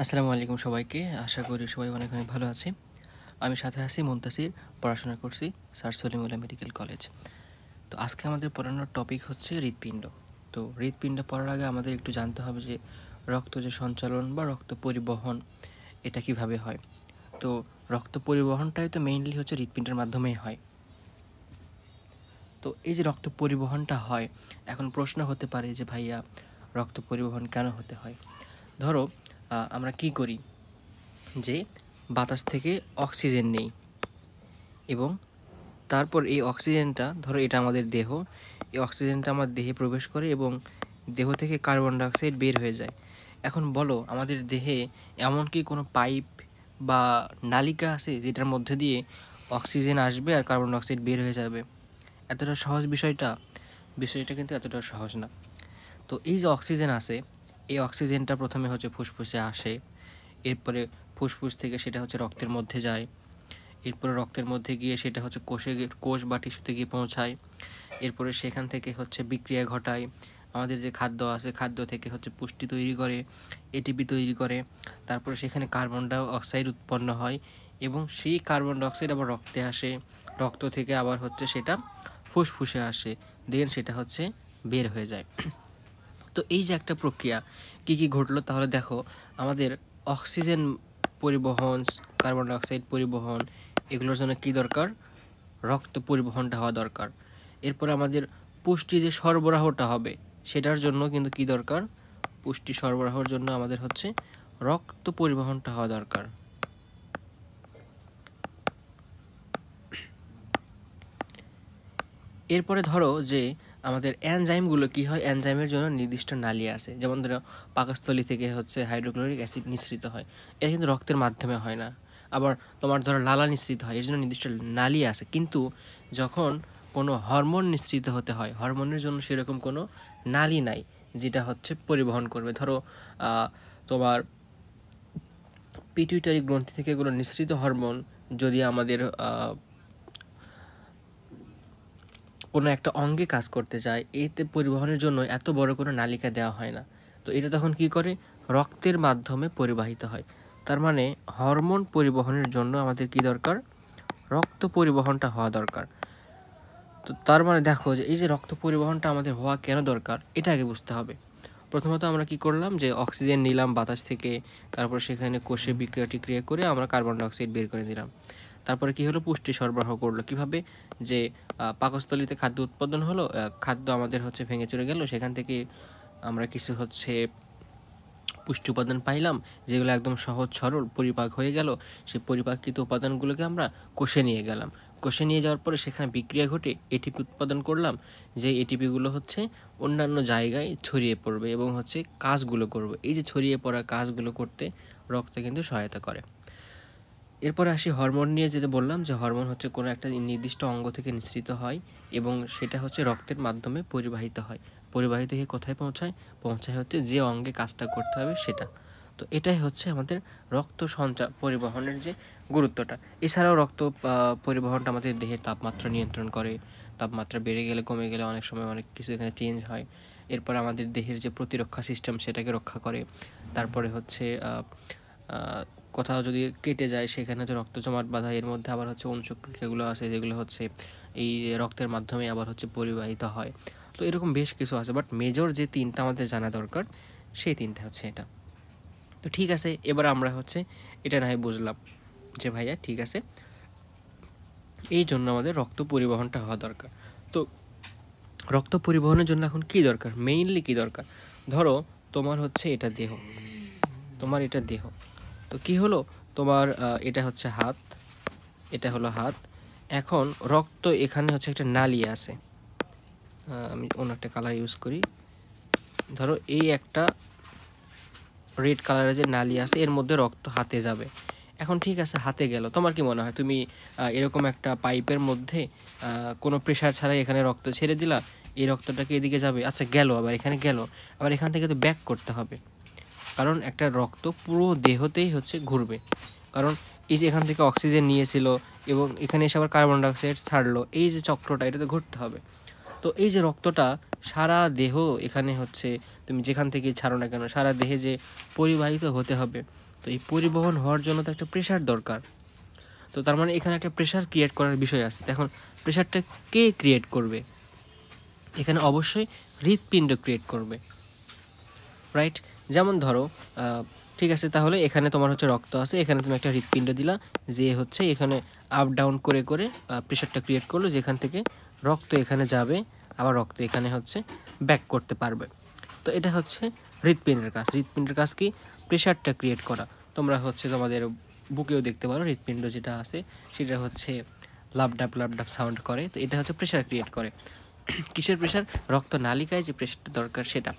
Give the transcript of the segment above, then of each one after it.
আসসালামু আলাইকুম সবাইকে। আশা করি সবাই অনেক ভালো আছে। আমি সাথে আছি মুনতাসির, পড়াশোনা করছি স্যার সলিমুল্লাহ মেডিকেল কলেজ। তো আজকে আমাদের পড়ানোর টপিক হচ্ছে হৃৎপিণ্ড। তো হৃৎপিণ্ড পড়ার আগে আমাদের একটু জানতে হবে যে রক্ত যে সঞ্চালন বা রক্ত পরিবহন এটা কিভাবে হয়। তো রক্ত পরিবহনটাই তো মেইনলি হচ্ছে হৃৎপিণ্ডের মাধ্যমেই হয়। তো এই যে রক্ত পরিবহনটা হয়, এখন প্রশ্ন হতে পারে যে ভাইয়া রক্ত পরিবহন কেন হতে হয়? ধরো আমরা কি করি যে বাতাস থেকে অক্সিজেন নেই এবং তারপর এই অক্সিজেনটা, ধরো এটা আমাদের দেহ, এই অক্সিজেনটা আমার দেহে প্রবেশ করে এবং দেহ থেকে কার্বন ডাইঅক্সাইড বের হয়ে যায়। এখন বলো, আমাদের দেহে এমন কি কোনো পাইপ বা নালিকা আছে যেটার মধ্যে দিয়ে অক্সিজেন আসবে আর কার্বন ডাইঅক্সাইড বের হয়ে যাবে? এতটা সহজ বিষয়টা কিন্তু এতটা সহজ না। তো এই যে অক্সিজেন আছে, এই অক্সিজেনটা প্রথমে হচ্ছে ফুসফুসে আসে, এরপরে ফুসফুস থেকে সেটা হচ্ছে রক্তের মধ্যে যায়, এরপরে রক্তের মধ্যে গিয়ে সেটা হচ্ছে কোষ বা টিস্যুতে গিয়ে পৌঁছায়, এরপরে সেখান থেকে হচ্ছে বিক্রিয়া ঘটায়, আমাদের যে খাদ্য আছে খাদ্য থেকে হচ্ছে পুষ্টি তৈরি করে, এটিপি তৈরি করে, তারপরে সেখানে কার্বন ডাই অক্সাইড উৎপন্ন হয় এবং সেই কার্বন ডাই অক্সাইড আবার রক্তে আসে, রক্ত থেকে আবার হচ্ছে সেটা ফুসফুসে আসে, দেন সেটা হচ্ছে বের হয়ে যায়। তো এই যে একটা প্রক্রিয়া কি কি ঘটলো, তাহলে দেখো আমাদের অক্সিজেন পরিবহন, কার্বন ডাইঅক্সাইড পরিবহন, এগুলোর জন্য কি দরকার? রক্ত পরিবহনটা হওয়া দরকার। এরপরে আমাদের পুষ্টি যে সরবরাহটা হবে সেটার জন্য কিন্তু কি দরকার? পুষ্টি সরবরাহের জন্য আমাদের হচ্ছে রক্ত পরিবহনটা হওয়া দরকার। এরপরে ধরো যে আমাদের এনজাইমগুলো কি হয়, এনজাইমের জন্য নির্দিষ্ট নালী আছে, যেমন ধরো পাকস্থলী থেকে হচ্ছে হাইড্রোক্লোরিক অ্যাসিড নিঃসৃত হয়, এটা কিন্তু রক্তের মাধ্যমে হয় না। আবার তোমার ধরো লালা নিঃসৃত হয়, এর জন্য নির্দিষ্ট নালী আছে। কিন্তু যখন কোনো হরমোন নিঃসৃত হতে হয়, হরমোনের জন্য সেরকম কোনো নালী নাই যেটা হচ্ছে পরিবহন করবে। ধরো তোমার পিটুইটারি গ্রন্থি থেকে কোনো নিঃসৃত হরমোন যদি আমাদের কোনো একটা অঙ্গে কাজ করতে যায়, এতে পরিবহনের জন্য এত বড় কোনো নালিকা দেওয়া হয় না। তো এটা তখন কি করে? রক্তের মাধ্যমে পরিবাহিত হয়। তার মানে হরমোন পরিবহনের জন্য আমাদের কি দরকার? রক্ত পরিবহনটা হওয়া দরকার। তো তার মানে দেখো যে এই যে রক্ত পরিবহনটা আমাদের হওয়া কেন দরকার, এটা আগে বুঝতে হবে। প্রথমত আমরা কি করলাম, যে অক্সিজেন নিলাম বাতাস থেকে, তারপর সেখানে কোষে বিক্রিয়া টিক্রিয়া করে আমরা কার্বন ডাইঅক্সাইড বের করে দিলাম। তারপরে কি হলো? পুষ্টি সরবরাহ করলো কিভাবে? যে পাকস্থলীতে খাদ্য উৎপাদন হলো, খাদ্য আমাদের হচ্ছে ভেঙে চলে গেল, সেখান থেকে আমরা কিছু হচ্ছে পুষ্টি উপাদান পাইলাম, যেগুলো একদম সহজ সরল পরিপাক হয়ে গেল। সেই পরিপাকিত উপাদানগুলোকে আমরা কোষে নিয়ে গেলাম। কোষে নিয়ে যাওয়ার পরে সেখানে বিক্রিয়া ঘটে এটিপি উৎপাদন করলাম, যে এটিপিগুলো হচ্ছে অন্যান্য জায়গায় ছড়িয়ে পড়বে এবং হচ্ছে কাজগুলো করবে। এই যে ছড়িয়ে পড়া কাজগুলো করতে রক্ত কিন্তু সহায়তা করে। এরপরে আসি হরমোন নিয়ে, যেটা বললাম যে হরমোন হচ্ছে কোনো একটা নির্দিষ্ট অঙ্গ থেকে নিঃসৃত হয় এবং সেটা হচ্ছে রক্তের মাধ্যমে পরিবাহিত হয়, পরিবাহিত হয়ে কোথায় পৌঁছায়? পৌঁছায় হচ্ছে যে অঙ্গে কাজটা করতে হবে সেটা। তো এটাই হচ্ছে আমাদের রক্ত পরিবহনের যে গুরুত্বটা। এছাড়াও রক্ত পরিবহনটা আমাদের দেহের তাপমাত্রা নিয়ন্ত্রণ করে, তাপমাত্রা বেড়ে গেলে কমে গেলে অনেক সময় অনেক কিছু এখানে চেঞ্জ হয়। এরপর আমাদের দেহের যে প্রতিরক্ষা সিস্টেম সেটাকে রক্ষা করে। তারপরে হচ্ছে কোথাও যদি কেটে যায় সেখানে হচ্ছে রক্ত জমাট বাঁধা, এর মধ্যে আবার হচ্ছে অনুচক্রিকাগুলো আছে যেগুলো হচ্ছে এই রক্তের মাধ্যমে আবার হচ্ছে পরিবাহিত হয়। তো এরকম বেশ কিছু আছে, বাট মেজর যে তিনটা আমাদের জানা দরকার সেই তিনটা হচ্ছে এটা। তো ঠিক আছে, এবার আমরা হচ্ছে এটা না হয় বুঝলাম যে ভাইয়া ঠিক আছে, এই জন্য আমাদের রক্ত পরিবহনটা হওয়া দরকার। তো রক্ত পরিবহনের জন্য এখন কি দরকার, মেইনলি কি দরকার? ধরো তোমার হচ্ছে এটা দেহ, তোমার এটা দেহ, তো কি হলো, তোমার এটা হচ্ছে হাত, এটা হলো হাত। এখন রক্ত এখানে হচ্ছে একটা নালী আছে, আমি অন্য একটা কালার ইউজ করি। ধরো এই একটা রেড কালারের যে নালী আছে, এর মধ্যে রক্ত হাতে যাবে। এখন ঠিক আছে, হাতে গেল, তোমার কি মনে হয় তুমি এরকম একটা পাইপের মধ্যে কোনো প্রেশার ছাড়াই এখানে রক্ত ছেড়ে দিলা, এই রক্তটাকে এদিকে যাবে? আচ্ছা গেল, আবার এখানে গেল, আবার এখান থেকে তো ব্যাক করতে হবে, কারণ একটা রক্ত পুরো দেহতেই হচ্ছে ঘুরবে। কারণ এই যে এখান থেকে অক্সিজেন নিয়েছিল এবং এখানে এসে আবার কার্বন ডাইঅক্সাইড ছাড়লো, এই যে চক্রটা, এটা তো ঘুরতে হবে। তো এই যে রক্তটা সারা দেহ এখানে হচ্ছে তুমি যেখান থেকে ছাড়ো না কেন সারা দেহে যে পরিবাহিত হতে হবে, তো এই পরিবহন হওয়ার জন্য তো একটা প্রেশার দরকার। তো তার মানে এখানে একটা প্রেশার ক্রিয়েট করার বিষয় আছে। এখন প্রেশারটা কে ক্রিয়েট করবে? এখানে অবশ্যই হৃৎপিণ্ড ক্রিয়েট করবে, রাইট? যেমন ধরো ঠিক আছে, তাহলে এখানে তোমার হচ্ছে রক্ত আছে, এখানে তুমি একটা হৃৎপিণ্ড দিলা, যে হচ্ছে এখানে আপ ডাউন করে করে প্রেশারটা ক্রিয়েট করলো, যেখান থেকে রক্ত এখানে যাবে, আবার রক্ত এখানে হচ্ছে ব্যাক করতে পারবে। তো এটা হচ্ছে হৃৎপিণ্ডের কাজ। হৃৎপিণ্ডের কাজ কি? প্রেশারটা ক্রিয়েট করা। তোমরা হচ্ছে তোমাদের বুকেও দেখতে পারো হৃৎপিণ্ড যেটা আছে সেটা হচ্ছে লাবডাব লাবডাব সাউন্ড করে। তো এটা হচ্ছে প্রেশার ক্রিয়েট করে। কিসের প্রেশার? রক্ত নালিকায় যে প্রেশারটা দরকার সেটা।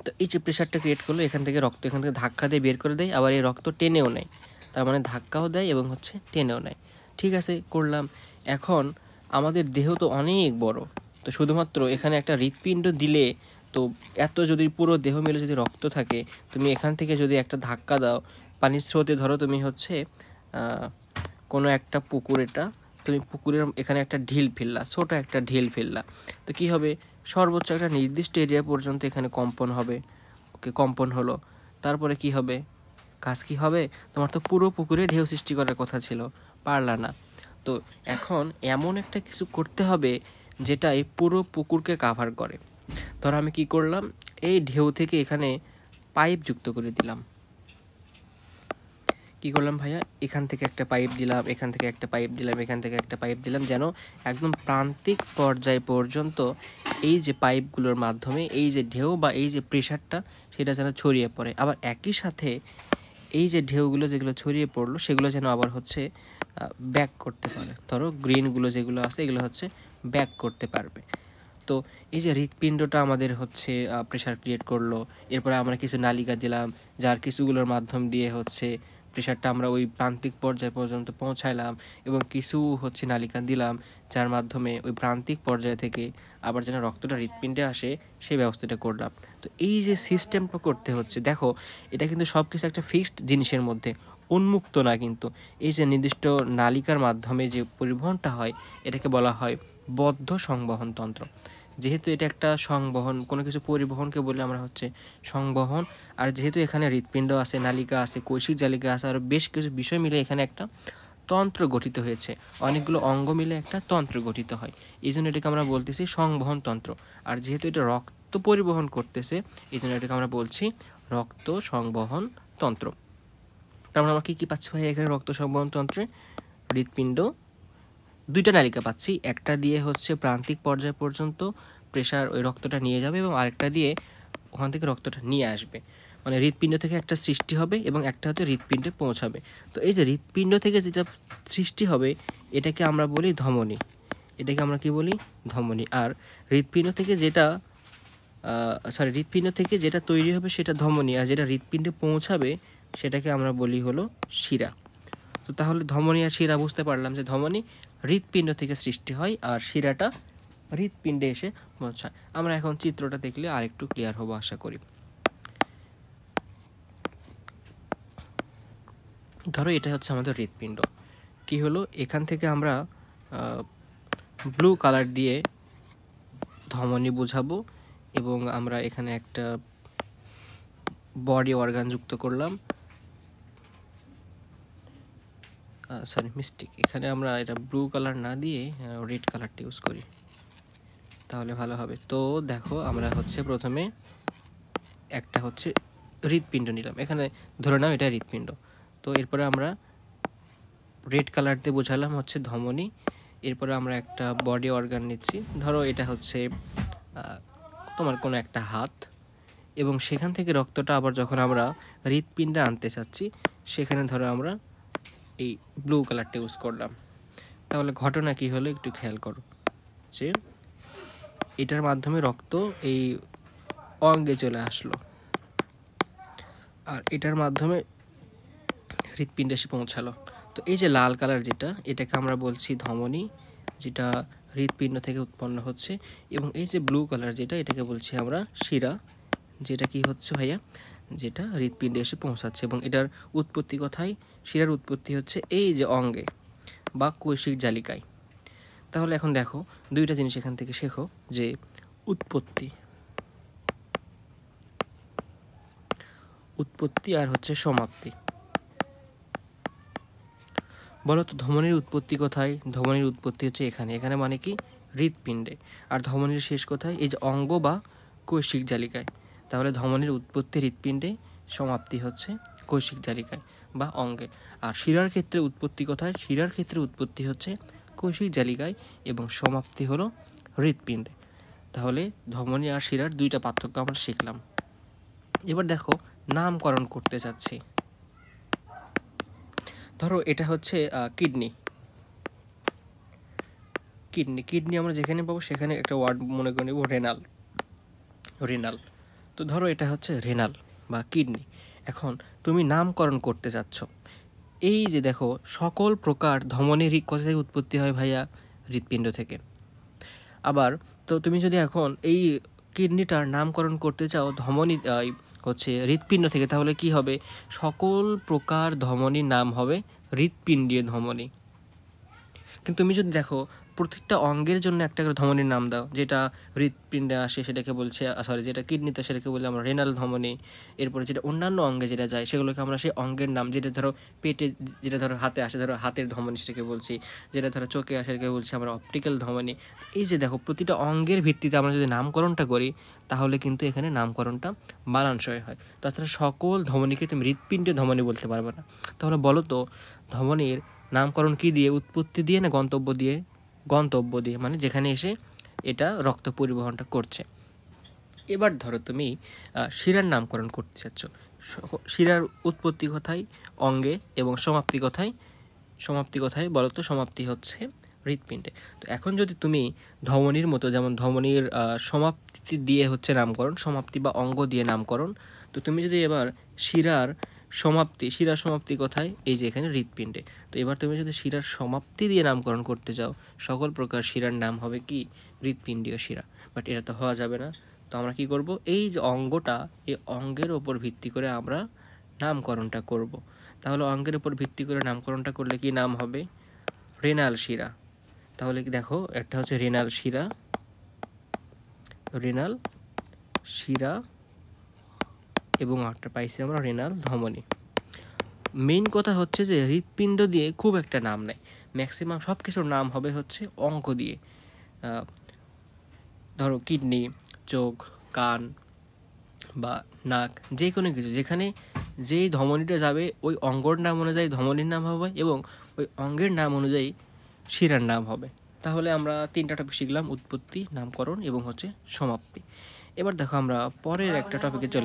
তো এই যে প্রেশারটা ক্রিয়েট করলো, এখান থেকে রক্ত এখান থেকে ধাক্কা দিয়ে বের করে দেয়, আবার এই রক্ত টেনেও নেয়, তার মানে ধাক্কাও দেয় এবং হচ্ছে টেনেও নেয়। ঠিক আছে, করলাম। এখন আমাদের দেহ তো অনেক বড়, তো শুধুমাত্র এখানে একটা হৃৎপিণ্ড দিলে তো এত যদি পুরো দেহ মিলে যদি রক্ত থাকে, তুমি এখান থেকে যদি একটা ধাক্কা দাও পানির স্রোতে, ধরো তুমি হচ্ছে কোনো একটা পুকুর, এটা তুমি পুকুরের এখানে একটা ঢিল ফেললা, ছোটো একটা ঢিল ফেললা, তো কী হবে? সর্বোচ্চ একটা নির্দিষ্ট এরিয়া পর্যন্ত এখানে কম্পন হবে। ওকে, কম্পন হলো, তারপরে কি হবে? কাজ কি হবে? তোমার তো পুরো পুকুরে ঢেউ সৃষ্টি করার কথা ছিল, পারলা না। তো এখন এমন একটা কিছু করতে হবে যেটা এই পুরো পুকুরকে কাভার করে। ধরো আমি কি করলাম, এই ঢেউ থেকে এখানে পাইপ যুক্ত করে দিলাম। কি করলাম ভাইয়া? এখান থেকে একটা পাইপ দিলাম, এখান থেকে একটা পাইপ দিলাম, এখান থেকে একটা পাইপ দিলাম, যেন একদম প্রান্তিক পর্যায় পর্যন্ত এই যে পাইপগুলোর মাধ্যমে এই যে ঢেউ বা এই যে প্রেশারটা সেটা যেন ছড়িয়ে পড়ে। আবার একই সাথে এই যে ঢেউগুলো যেগুলো ছড়িয়ে পড়লো সেগুলো যেন আবার হচ্ছে ব্যাক করতে পারে। ধরো গ্রিনগুলো যেগুলো আছে এগুলো হচ্ছে ব্যাক করতে পারবে। তো এই যে হৃৎপিণ্ডটা আমাদের হচ্ছে প্রেশার ক্রিয়েট করলো, এরপরে আমরা কিছু নালিকা দিলাম যার কিছুগুলোর মাধ্যম দিয়ে হচ্ছে প্রেশারটা আমরা ওই প্রান্তিক পর্যায় পর্যন্ত পৌঁছাইলাম, এবং কিছু হচ্ছে নালিকা দিলাম যার মাধ্যমে ওই প্রান্তিক পর্যায় থেকে আবার যেন রক্তটা হৃৎপিণ্ডে আসে সেই ব্যবস্থাটা করলাম। তো এই যে সিস্টেমটা করতে হচ্ছে, দেখো এটা কিন্তু সব কিছু একটা ফিক্সড জিনিসের মধ্যে, উন্মুক্ত না কিন্তু। এই যে নির্দিষ্ট নালিকার মাধ্যমে যে পরিবহনটা হয় এটাকে বলা হয় বদ্ধ সংবহন তন্ত্র। যেহেতু এটা একটা সংবহন, কোনো কিছু পরিবহনকে বলে আমরা হচ্ছে সংবহন, আর যেহেতু এখানে হৃৎপিণ্ড আছে, নালিকা আছে, কৈশিক জালিকা আছে, আর বেশ কিছু বিষয় মিলে এখানে একটা তন্ত্র গঠিত হয়েছে, অনেকগুলো অঙ্গ মিলে একটা তন্ত্র গঠিত হয়, এই জন্য এটাকে আমরা বলতেছি সংবহন তন্ত্র। আর যেহেতু এটা রক্ত পরিবহন করতেছে এই জন্য এটাকে আমরা বলছি রক্ত সংবহন তন্ত্র। তার মানে আমরা কী কী পাচ্ছি ভাই এখানে রক্ত সংবহন তন্ত্রে? হৃৎপিণ্ড, দুইটা নালিকা পাচ্ছি, একটা দিয়ে হচ্ছে প্রান্তিক পর্যায় পর্যন্ত প্রেশার ওই রক্তটা নিয়ে যাবে এবং আরেকটা দিয়ে ওখান থেকে রক্তটা নিয়ে আসবে, মানে হৃৎপিণ্ড থেকে একটা সৃষ্টি হবে এবং একটা হচ্ছে হৃৎপিণ্ডে পৌঁছাবে। তো এই যে হৃৎপিণ্ড থেকে যেটা সৃষ্টি হবে এটাকে আমরা বলি ধমনী, এটাকে আমরা কি বলি? ধমনী। আর হৃৎপিণ্ড থেকে যেটা হৃৎপিণ্ড থেকে যেটা তৈরি হবে সেটা ধমনী, আর যেটা হৃৎপিণ্ডে পৌঁছাবে সেটাকে আমরা বলি হলো শিরা। তো তাহলে ধমনী আর শিরা বুঝতে পারলাম যে ধমনী হৃৎপিণ্ড থেকে সৃষ্টি হয় আর শিরাটা হৃৎপিণ্ডে এসে পৌঁছায়। আমরা এখন চিত্রটা দেখলে আর একটু ক্লিয়ার হবো আশা করি। ধরো এটা হচ্ছে আমাদের হৃৎপিণ্ড। কি হলো, এখান থেকে আমরা ব্লু কালার দিয়ে ধমনী বোঝাবো এবং আমরা এখানে একটা বডি অর্গান যুক্ত করলাম, মিস্টেক, এখানে আমরা এটা ব্লু কালার না দিয়ে রেড কালারটা ইউজ করি তাহলে ভালো হবে। তো দেখো আমরা হচ্ছে প্রথমে একটা হচ্ছে হৃৎপিণ্ড নিলাম, এখানে ধরে নাও এটা হৃৎপিণ্ড। তো এরপরে আমরা রেড কালার দিয়ে বোঝালাম হচ্ছে ধমনী। এরপরে আমরা একটা বডি অর্গান নিচ্ছি, ধরো এটা হচ্ছে তোমার কোনো একটা হাত, এবং সেখান থেকে রক্তটা আবার যখন আমরা হৃৎপিণ্ডে আনতে চাচ্ছি সেখানে ধরো আমরা এই ব্লু কালারটা ইউজ করলাম। তাহলে ঘটনা কি হলো একটু খেয়াল করো, যে এটার মাধ্যমে রক্ত এই অঙ্গে চলে আসলো আর এটার মাধ্যমে হৃৎপিণ্ডে এসে পৌঁছালো। তো এই যে লাল কালার যেটা, এটাকে আমরা বলছি ধমনী, যেটা হৃৎপিণ্ড থেকে উৎপন্ন হচ্ছে, এবং এই যে ব্লু কালার যেটা, এটাকে বলছি আমরা শিরা, যেটা কি হচ্ছে ভাইয়া, যেটা হৃৎপিণ্ডে এসে পৌঁছাচ্ছে। এবং এটার উৎপত্তি কোথায়? শিরার উৎপত্তি হচ্ছে এই যে অঙ্গে বা কৈশিক জালিকায়। তাহলে এখন দেখো দুইটা জিনিস এখান থেকে শেখো, যে উৎপত্তি, উৎপত্তি আর হচ্ছে সমাপ্তি। বলো তো ধমনীর উৎপত্তি কোথায়? ধমনীর উৎপত্তি হচ্ছে এখানে, এখানে মানে কি হৃৎপিণ্ডে। আর ধমনীর শেষ কোথায়? এই যে অঙ্গ বা কৈশিক জালিকায়। তাহলে ধমনীর উৎপত্তি হৃৎপিণ্ডে, সমাপ্তি হচ্ছে কৈশিক জালিকায় বা অঙ্গে। আর শিরার ক্ষেত্রে উৎপত্তি কোথায়? শিরার ক্ষেত্রে উৎপত্তি হচ্ছে কৈশিক জালিকায় এবং সমাপ্তি হলো হৃৎপিণ্ডে। তাহলে ধমনী আর শিরার দুইটা পার্থক্য আমরা শিখলাম। এবার দেখো নামকরণ করতে যাচ্ছি। ধরো এটা হচ্ছে কিডনি। কিডনি কিডনি আমরা যেখানে পাবো সেখানে একটা ওয়ার্ড মনে করে নেব রেনাল। রেনাল তো ধরো এটা হচ্ছে রেনাল বা কিডনি। এখন তুমি নামকরণ করতে যাচ্ছ। এই যে দেখো সকল প্রকার ধমনীর কোথা থেকে উৎপত্তি হয় ভাইয়া? হৃৎপিণ্ড থেকে। আবার তো তুমি যদি এখন এই কিডনিটার নামকরণ করতে চাও ধমনী হচ্ছে হৃৎপিণ্ড থেকে, তাহলে কি হবে? সকল প্রকার ধমনীর নাম হবে হৃৎপিণ্ডীয় ধমনী। কিন্তু তুমি যদি দেখো প্রত্যেকটা অঙ্গের জন্য একটা করে ধমনীর নাম দাও, যেটা হৃৎপিণ্ডে আসে সেটাকে বলছে যেটা কিডনিতে সেটাকে বলি আমরা রেনাল ধমনী। এরপরে যেটা অন্যান্য অঙ্গে যেটা যায় সেগুলোকে আমরা সেই অঙ্গের নাম, যেটা ধরো পেটে, যেটা ধরো হাতে আসে ধরো হাতের ধমনী সেটাকে বলছি, যেটা ধরো চোখে আসে সেটাকে বলছি আমরা অপটিক্যাল ধমনী। এই যে দেখো প্রতিটা অঙ্গের ভিত্তিতে আমরা যদি নামকরণটা করি তাহলে কিন্তু এখানে নামকরণটা মানানসই হয়। তাছাড়া সকল ধমনীকে তুমি হৃৎপিণ্ডের ধমনী বলতে পারবে না। তাহলে বলো তো ধমনীর নামকরণ কি দিয়ে? উৎপত্তি দিয়ে না গন্তব্য দিয়ে? গন্তব্য দিয়ে, মানে যেখানে এসে এটা রক্ত পরিবহনটা করছে। এবার ধরো তুমি শিরার নামকরণ করতে চাচ্ছ। শিরার উৎপত্তি কোথায়? অঙ্গে। এবং সমাপ্তি কোথায়? সমাপ্তি কোথায় বলো তো? সমাপ্তি হচ্ছে হৃৎপিণ্ডে। তো এখন যদি তুমি ধমনীর মতো, যেমন ধমনীর সমাপ্তি দিয়ে হচ্ছে নামকরণ, সমাপ্তি বা অঙ্গ দিয়ে নামকরণ, তো তুমি যদি এবার শিরার সমাপ্তি কোথায়? এই যে এখানে হৃৎপিণ্ডে। তো এবার তুমি যদি শিরার সমাপ্তি দিয়ে নামকরণ করতে চাও, সকল প্রকার শিরার নাম হবে কি? হৃৎপিণ্ডীয় শিরা। বাট এটা তো হওয়া যাবে না। তো আমরা কি করব? এই যে অঙ্গটা, এই অঙ্গের ওপর ভিত্তি করে আমরা নামকরণটা করব। তাহলে অঙ্গের উপর ভিত্তি করে নামকরণটা করলে কি নাম হবে? রেনাল শিরা। তাহলে কি দেখো একটা হচ্ছে রেনাল শিরা, রেনাল শিরা, এবং একটা পাইছি আমরা রেনাল ধমনী। মেইন কথা হচ্ছে যে হৃৎপিণ্ড দিয়ে খুব একটা নাম নেই, ম্যাক্সিমাম সব কিছুর নাম হবে হচ্ছে অঙ্গ দিয়ে। ধরো কিডনি, চোখ, কান বা নাক, যে কোনো কিছু যেখানে যেই ধমনীটা যাবে ওই অঙ্গর নাম অনুযায়ী ধমনীর নাম হবে এবং ওই অঙ্গের নাম অনুযায়ী শিরার নাম হবে। তাহলে আমরা তিনটা টপিক শিখলাম: উৎপত্তি, নামকরণ এবং হচ্ছে সমাপ্তি। এবার দেখো আমরা পরের একটা টপিকে চলে